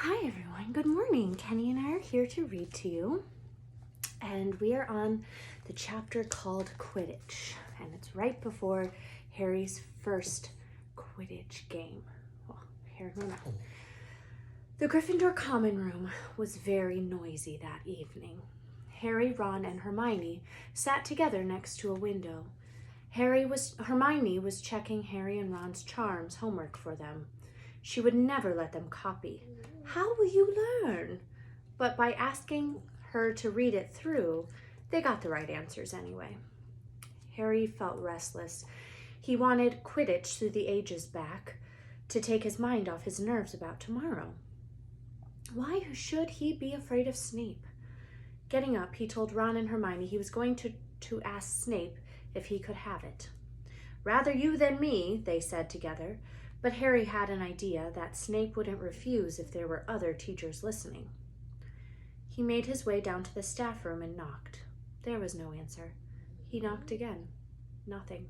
Hi everyone, good morning. Kenny and I are here to read to you, and we are on the chapter called Quidditch, and it's right before Harry's first Quidditch game. Well, Harry will know. The Gryffindor common room was very noisy that evening. Harry, Ron, and Hermione sat together next to a window. Hermione was checking Harry and Ron's charms homework for them. She would never let them copy. How will you learn? But by asking her to read it through, they got the right answers anyway. Harry felt restless. He wanted Quidditch through the ages back to take his mind off his nerves about tomorrow. Why should he be afraid of Snape? Getting up, he told Ron and Hermione he was going to ask Snape if he could have it. Rather you than me, they said together. But Harry had an idea that Snape wouldn't refuse if there were other teachers listening. He made his way down to the staff room and knocked. There was no answer. He knocked again. Nothing.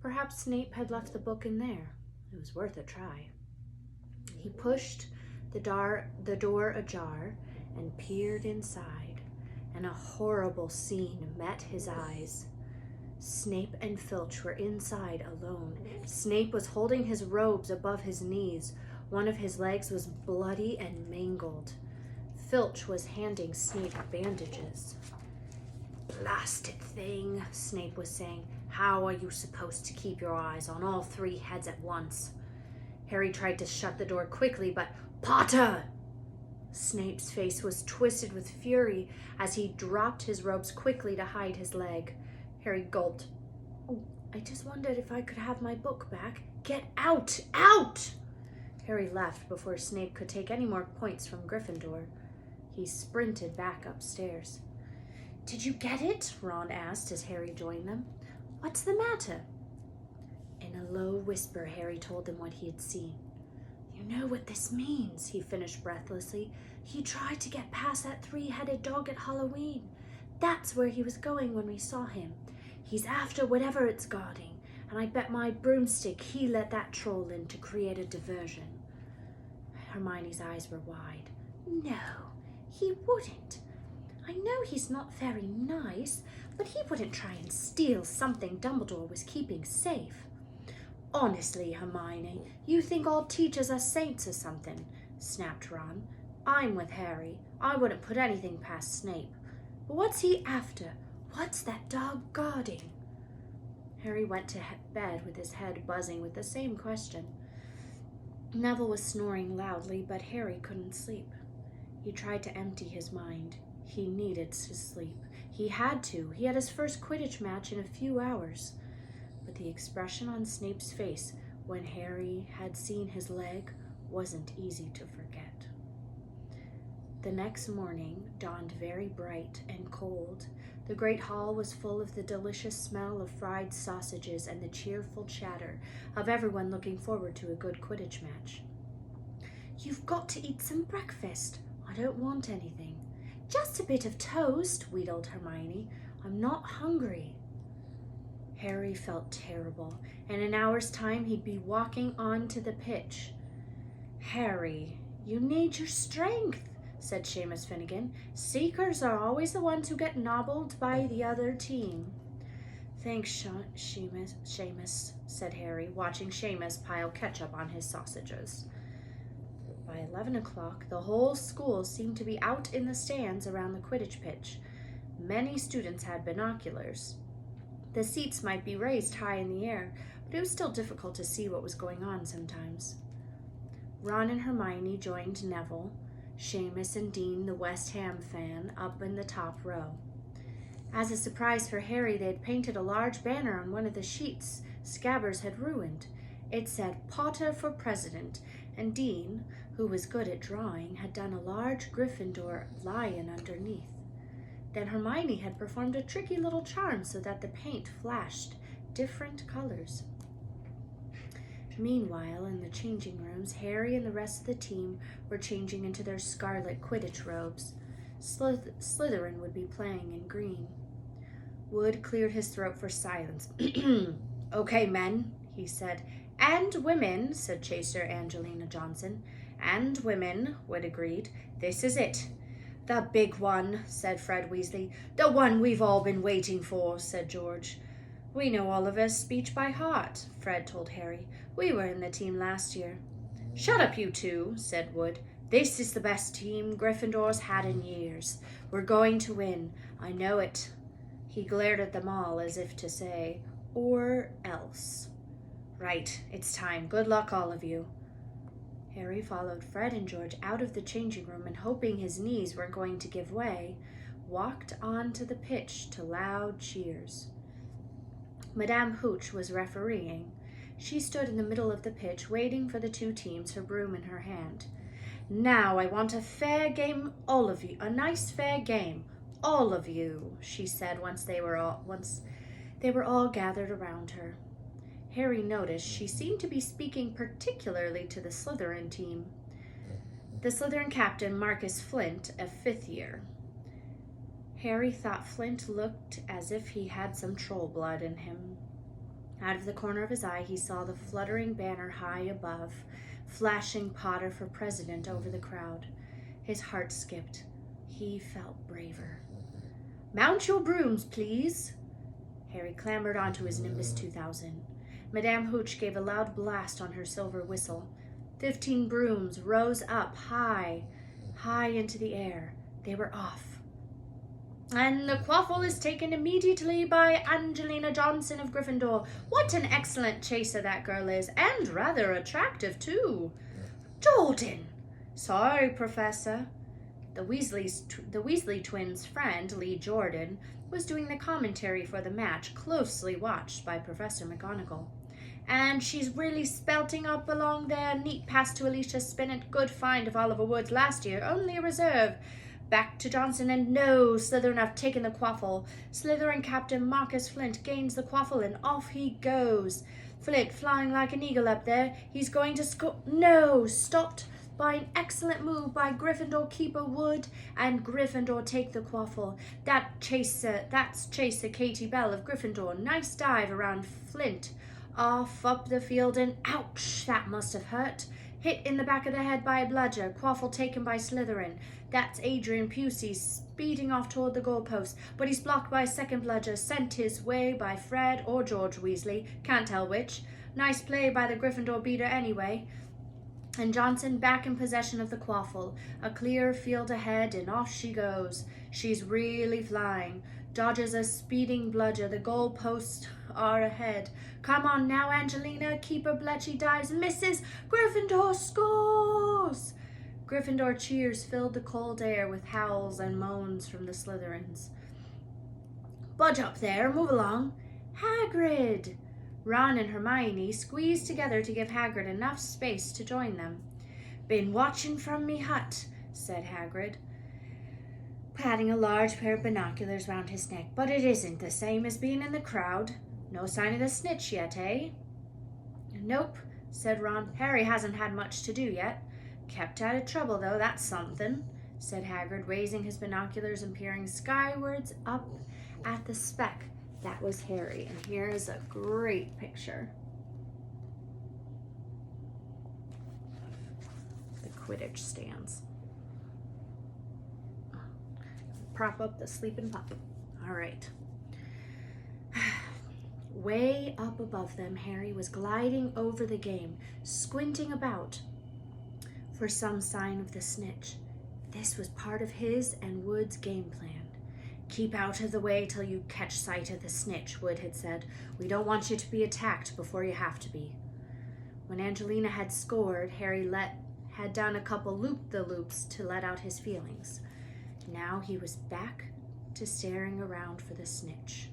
Perhaps Snape had left the book in there. It was worth a try. He pushed the door ajar and peered inside, and a horrible scene met his eyes. Snape and Filch were inside alone. Snape was holding his robes above his knees. One of his legs was bloody and mangled. Filch was handing Snape bandages. "Blasted thing," Snape was saying. "How are you supposed to keep your eyes on all three heads at once?" Harry tried to shut the door quickly, but "Potter!" Snape's face was twisted with fury as he dropped his robes quickly to hide his leg. Harry gulped. "Oh, I just wondered if I could have my book back." "Get out! Out!" Harry left before Snape could take any more points from Gryffindor. He sprinted back upstairs. "Did you get it?" Ron asked as Harry joined them. "What's the matter?" In a low whisper, Harry told them what he had seen. "You know what this means," he finished breathlessly. "He tried to get past that three-headed dog at Halloween. That's where he was going when we saw him. He's after whatever it's guarding, and I bet my broomstick he let that troll in to create a diversion." Hermione's eyes were wide. "No, he wouldn't. I know he's not very nice, but he wouldn't try and steal something Dumbledore was keeping safe." "Honestly, Hermione, you think all teachers are saints or something," snapped Ron. "I'm with Harry. I wouldn't put anything past Snape. But what's he after? What's that dog guarding?" Harry went to bed with his head buzzing with the same question. Neville was snoring loudly, but Harry couldn't sleep. He tried to empty his mind. He needed to sleep. He had to. He had his first Quidditch match in a few hours. But the expression on Snape's face when Harry had seen his leg wasn't easy to forget. The next morning dawned very bright and cold. The great hall was full of the delicious smell of fried sausages and the cheerful chatter of everyone looking forward to a good Quidditch match. "You've got to eat some breakfast." "I don't want anything." "Just a bit of toast," wheedled Hermione. "I'm not hungry." Harry felt terrible. In an hour's time, he'd be walking on to the pitch. "Harry, you need your strength," said Seamus Finnegan. "Seekers are always the ones who get nobbled by the other team." "Thanks, Seamus," said Harry, watching Seamus pile ketchup on his sausages. By 11 o'clock, the whole school seemed to be out in the stands around the Quidditch pitch. Many students had binoculars. The seats might be raised high in the air, but it was still difficult to see what was going on sometimes. Ron and Hermione joined Neville, Seamus and Dean, the West Ham fan, up in the top row. As a surprise for Harry, they had painted a large banner on one of the sheets Scabbers had ruined. It said "Potter for President," and Dean, who was good at drawing, had done a large Gryffindor lion underneath. Then Hermione had performed a tricky little charm so that the paint flashed different colors. Meanwhile, in the changing rooms, Harry and the rest of the team were changing into their scarlet Quidditch robes. Slytherin would be playing in green. Wood cleared his throat for silence. "Okay, men," he said. "And women," said Chaser Angelina Johnson. "And women," Wood agreed. "This is it." "The big one," said Fred Weasley. "The one we've all been waiting for," said George. "We know Oliver's speech by heart," Fred told Harry. "We were in the team last year." "Shut up, you two," said Wood. "This is the best team Gryffindor's had in years. We're going to win. I know it." He glared at them all as if to say, "Or else." "Right, it's time. Good luck, all of you." Harry followed Fred and George out of the changing room and, hoping his knees weren't going to give way, walked onto the pitch to loud cheers. Madame Hooch was refereeing. She stood in the middle of the pitch, waiting for the two teams, her broom in her hand. "Now I want a fair game, all of you. A nice fair game, all of you," she said once they were all gathered around her. Harry noticed she seemed to be speaking particularly to the Slytherin team. The Slytherin captain, Marcus Flint, a fifth year. Harry thought Flint looked as if he had some troll blood in him. Out of the corner of his eye, he saw the fluttering banner high above, flashing Potter for president over the crowd. His heart skipped. He felt braver. "Mount your brooms, please." Harry clambered onto his Nimbus 2000. Madame Hooch gave a loud blast on her silver whistle. 15 brooms rose up high into the air. They were off. "And the quaffle is taken immediately by Angelina Johnson of Gryffindor. What an excellent chaser that girl is, and rather attractive, too." "Jordan!" "Sorry, Professor." The Weasley twins' friend, Lee Jordan, was doing the commentary for the match, closely watched by Professor McGonagall. "And she's really spelting up along there. Neat pass to Alicia Spinnet. Good find of Oliver Woods last year. Only a reserve. Back to Johnson, and no, Slytherin have taken the quaffle. Slytherin captain Marcus Flint gains the quaffle, and off he goes. Flint flying like an eagle up there. He's going to score. No, stopped by an excellent move by Gryffindor keeper Wood, and Gryffindor take the quaffle. That's chaser Katie Bell of Gryffindor. Nice dive around Flint. Off up the field, and ouch, that must have hurt. Hit in the back of the head by a bludger. Quaffle taken by Slytherin. That's Adrian Pusey speeding off toward the goalpost, but he's blocked by a second bludger, sent his way by Fred or George Weasley. Can't tell which. Nice play by the Gryffindor beater anyway. And Johnson back in possession of the quaffle. A clear field ahead, and off she goes. She's really flying. Dodges a speeding bludger. The goalposts are ahead. Come on now, Angelina. Keeper Bletchley dives, misses. Gryffindor scores! Gryffindor cheers filled the cold air with howls and moans from the Slytherins. "Budge up there, move along." "Hagrid!" Ron and Hermione squeezed together to give Hagrid enough space to join them. "Been watching from me hut," said Hagrid, patting a large pair of binoculars round his neck. "But it isn't the same as being in the crowd. No sign of the snitch yet, eh?" "Nope," said Ron. "Harry hasn't had much to do yet. Kept out of trouble, though, that's something," said Hagrid, raising his binoculars and peering skywards up at the speck that was Harry. And here is a great picture of the Quidditch stands. Prop up the sleeping pup. All right. Way up above them, Harry was gliding over the game, squinting about for some sign of the snitch. This was part of his and Wood's game plan. "Keep out of the way till you catch sight of the snitch," Wood had said. "We don't want you to be attacked before you have to be." When Angelina had scored, Harry had done a couple loop-the-loops to let out his feelings. Now he was back to staring around for the snitch.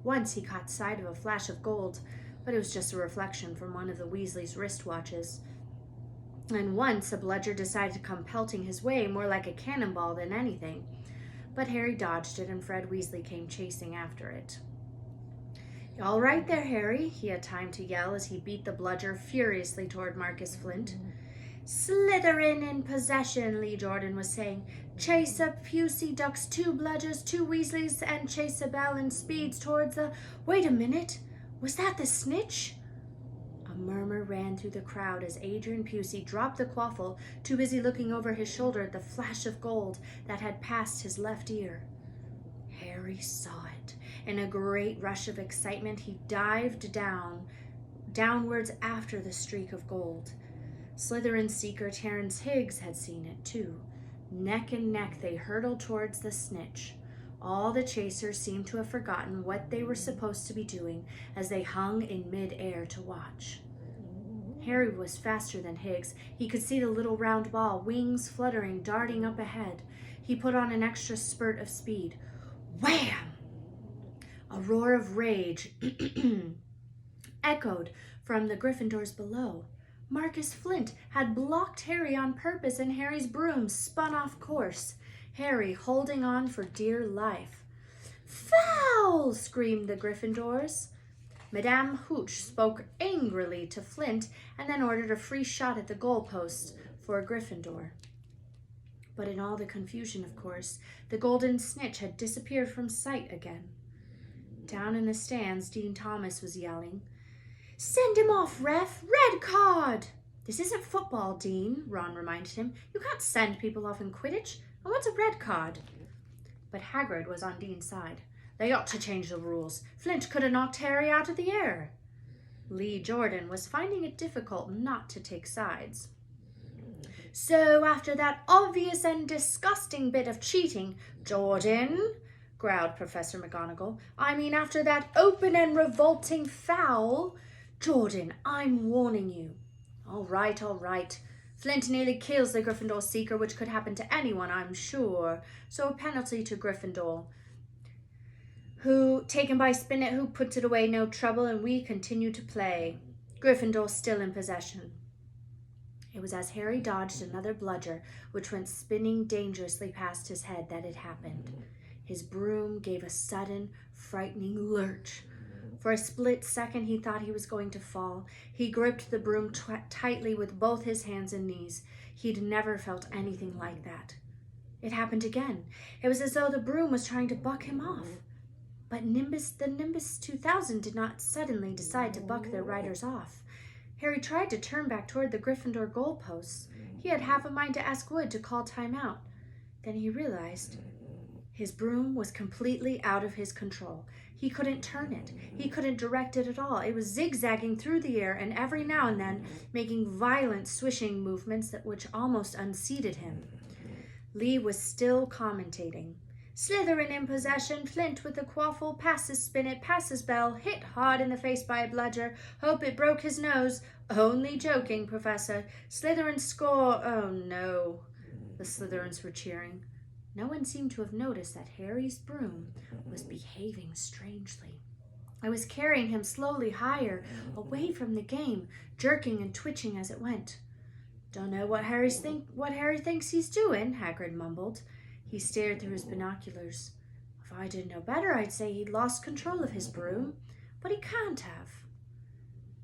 Once he caught sight of a flash of gold, but it was just a reflection from one of the Weasleys' wristwatches. And once a bludger decided to come pelting his way, more like a cannonball than anything. But Harry dodged it, and Fred Weasley came chasing after it. "All right there, Harry," he had time to yell as he beat the bludger furiously toward Marcus Flint. "Slytherin in possession," Lee Jordan was saying. "Chaser Pusey ducks 2 bludgers, 2 Weasleys, and Chaser Bell and speeds towards the... Wait a minute, was that the snitch?" A murmur ran through the crowd as Adrian Pusey dropped the quaffle, too busy looking over his shoulder at the flash of gold that had passed his left ear. Harry saw it. In a great rush of excitement, he dived downwards after the streak of gold. Slytherin seeker Terence Higgs had seen it too. Neck and neck they hurtled towards the snitch. All the chasers seemed to have forgotten what they were supposed to be doing as they hung in mid-air to watch. Harry was faster than Higgs. He could see the little round ball, wings fluttering, darting up ahead. He put on an extra spurt of speed. Wham! A roar of rage echoed from the Gryffindors below. Marcus Flint had blocked Harry on purpose, and Harry's broom spun off course, Harry holding on for dear life. "Foul!" screamed the Gryffindors. Madame Hooch spoke angrily to Flint and then ordered a free shot at the goalpost for Gryffindor. But in all the confusion, of course, the golden snitch had disappeared from sight again. Down in the stands, Dean Thomas was yelling, "Send him off, ref! Red card!" "This isn't football, Dean," Ron reminded him. "You can't send people off in Quidditch. And what's a red card?" But Hagrid was on Dean's side. "They ought to change the rules. Flint could have knocked Harry out of the air." Lee Jordan was finding it difficult not to take sides. "So after that obvious and disgusting bit of cheating, Jordan," growled Professor McGonagall, "I mean after that open and revolting foul, Jordan, I'm warning you." All right. Flint nearly kills the Gryffindor seeker, which could happen to anyone, I'm sure. So a penalty to Gryffindor, who, taken by Spinet, who puts it away, no trouble, and we continue to play. Gryffindor still in possession." It was as Harry dodged another bludger, which went spinning dangerously past his head, that it happened. His broom gave a sudden, frightening lurch. For a split second, he thought he was going to fall. He gripped the broom tightly with both his hands and knees. He'd never felt anything like that. It happened again. It was as though the broom was trying to buck him off. But the Nimbus 2000 did not suddenly decide to buck their riders off. Harry tried to turn back toward the Gryffindor goalposts. He had half a mind to ask Wood to call time out. Then he realized his broom was completely out of his control. He couldn't turn it. He couldn't direct it at all. It was zigzagging through the air and every now and then making violent swishing movements which almost unseated him. Lee was still commentating. "Slytherin in possession, Flint with the quaffle, passes Spinet, passes Bell, hit hard in the face by a bludger, hope it broke his nose. Only joking, Professor. Slytherin score, oh no." The Slytherins were cheering. No one seemed to have noticed that Harry's broom was behaving strangely. It was carrying him slowly higher, away from the game, jerking and twitching as it went. "Don't know what Harry thinks he's doing," Hagrid mumbled. He stared through his binoculars. "If I didn't know better, I'd say he'd lost control of his broom, but he can't have."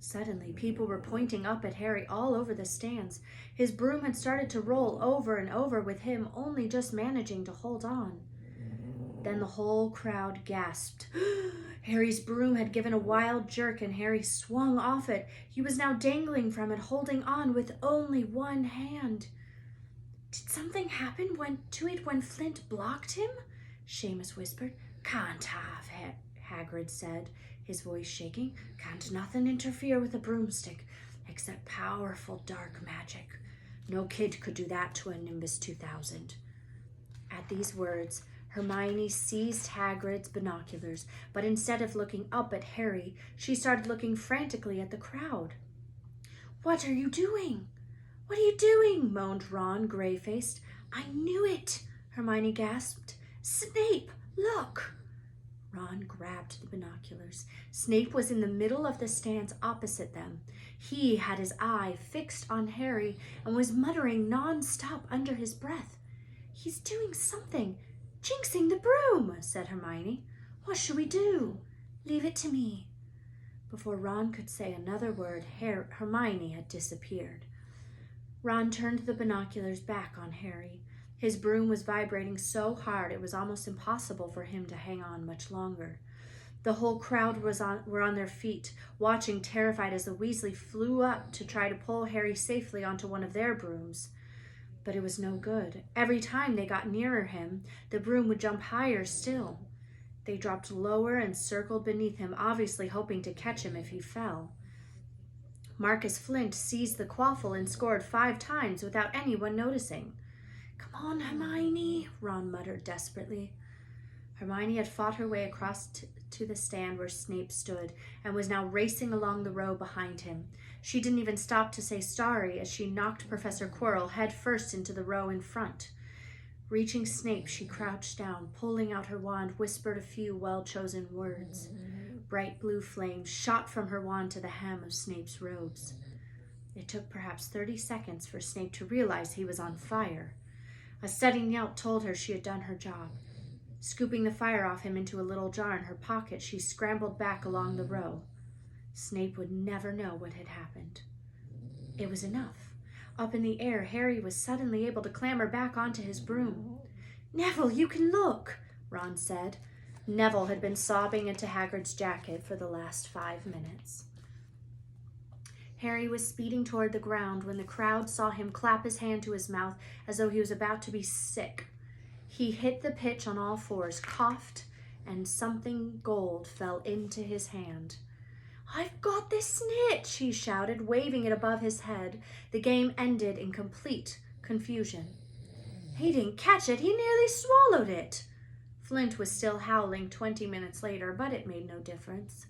Suddenly, people were pointing up at Harry all over the stands. His broom had started to roll over and over, with him only just managing to hold on. Then the whole crowd gasped. Harry's broom had given a wild jerk, and Harry swung off it. He was now dangling from it, holding on with only one hand. "Did something happen to it when Flint blocked him?" Seamus whispered. "Can't have," Hagrid said, his voice shaking. "Can't nothing interfere with a broomstick, except powerful dark magic. No kid could do that to a Nimbus 2000. At these words, Hermione seized Hagrid's binoculars, but instead of looking up at Harry, she started looking frantically at the crowd. "What are you doing? What are you doing?" moaned Ron, gray-faced. "I knew it," Hermione gasped. "Snape, look!" Ron grabbed the binoculars. Snape was in the middle of the stands opposite them. He had his eye fixed on Harry and was muttering non-stop under his breath. "He's doing something. Jinxing the broom," said Hermione. "What should we do?" "Leave it to me." Before Ron could say another word, Hermione had disappeared. Ron turned the binoculars back on Harry. His broom was vibrating so hard it was almost impossible for him to hang on much longer. The whole crowd were on their feet, watching terrified as the Weasley flew up to try to pull Harry safely onto one of their brooms. But it was no good. Every time they got nearer him, the broom would jump higher still. They dropped lower and circled beneath him, obviously hoping to catch him if he fell. Marcus Flint seized the quaffle and scored 5 times without anyone noticing. "Come on, Hermione," Ron muttered desperately. Hermione had fought her way across to the stand where Snape stood and was now racing along the row behind him. She didn't even stop to say sorry as she knocked Professor Quirrell head first into the row in front. Reaching Snape, she crouched down, pulling out her wand, whispered a few well-chosen words. Bright blue flames shot from her wand to the hem of Snape's robes. It took perhaps 30 seconds for Snape to realize he was on fire. A sudden yelp told her she had done her job. Scooping the fire off him into a little jar in her pocket, she scrambled back along the row. Snape would never know what had happened. It was enough. Up in the air, Harry was suddenly able to clamber back onto his broom. "Neville, you can look," Ron said. Neville had been sobbing into Hagrid's jacket for the last 5 minutes. Harry was speeding toward the ground when the crowd saw him clap his hand to his mouth as though he was about to be sick. He hit the pitch on all fours, coughed, and something gold fell into his hand. "I've got this snitch," he shouted, waving it above his head. The game ended in complete confusion. "He didn't catch it, he nearly swallowed it." Flint was still howling 20 minutes later, but it made no difference.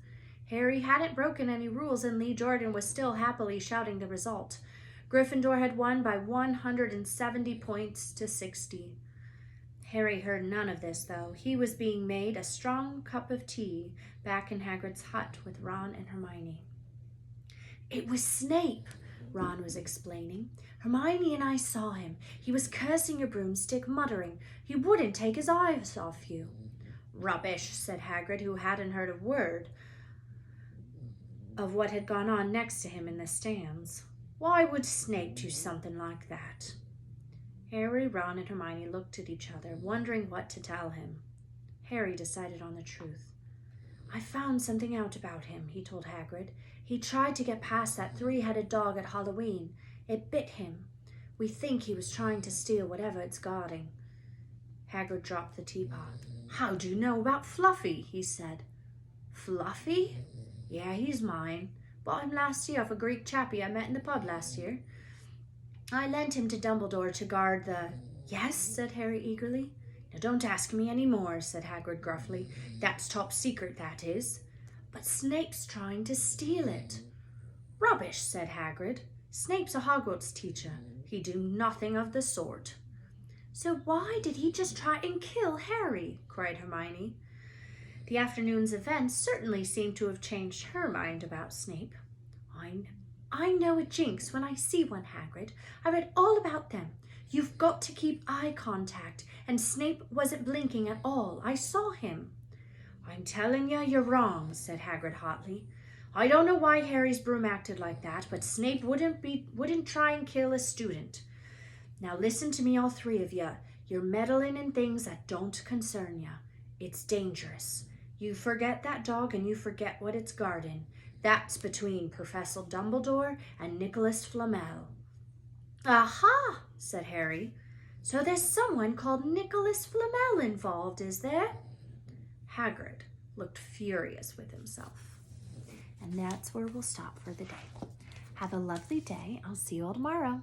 Harry hadn't broken any rules, and Lee Jordan was still happily shouting the result. Gryffindor had won by 170 points to 60. Harry heard none of this, though. He was being made a strong cup of tea back in Hagrid's hut with Ron and Hermione. "It was Snape," Ron was explaining. "Hermione and I saw him. He was cursing your broomstick, muttering. He wouldn't take his eyes off you." "Rubbish," said Hagrid, who hadn't heard a word of what had gone on next to him in the stands. "Why would Snape do something like that?" Harry, Ron, and Hermione looked at each other, wondering what to tell him. Harry decided on the truth. "I found something out about him," he told Hagrid. "He tried to get past that 3-headed dog at Halloween. It bit him. We think he was trying to steal whatever it's guarding." Hagrid dropped the teapot. "How do you know about Fluffy?" he said. "Fluffy? Yeah, he's mine. Bought him last year off a Greek chappie I met in the pub last year. I lent him to Dumbledore to guard the—" "Yes?" said Harry eagerly. "Now don't ask me any more," said Hagrid gruffly. "That's top secret, that is." "But Snape's trying to steal it." "Rubbish," said Hagrid. "Snape's a Hogwarts teacher. He'd do nothing of the sort." "So why did he just try and kill Harry?" cried Hermione. The afternoon's events certainly seemed to have changed her mind about Snape. I know a jinx when I see one, Hagrid. I read all about them. You've got to keep eye contact, and Snape wasn't blinking at all. I saw him." "I'm telling you, you're wrong," said Hagrid hotly. "I don't know why Harry's broom acted like that, but Snape wouldn't try and kill a student. Now listen to me, all 3 of you. You're meddling in things that don't concern you. It's dangerous. You forget that dog and you forget what it's guarding. That's between Professor Dumbledore and Nicholas Flamel." "Aha!" said Harry. "So there's someone called Nicholas Flamel involved, is there?" Hagrid looked furious with himself. And that's where we'll stop for the day. Have a lovely day. I'll see you all tomorrow.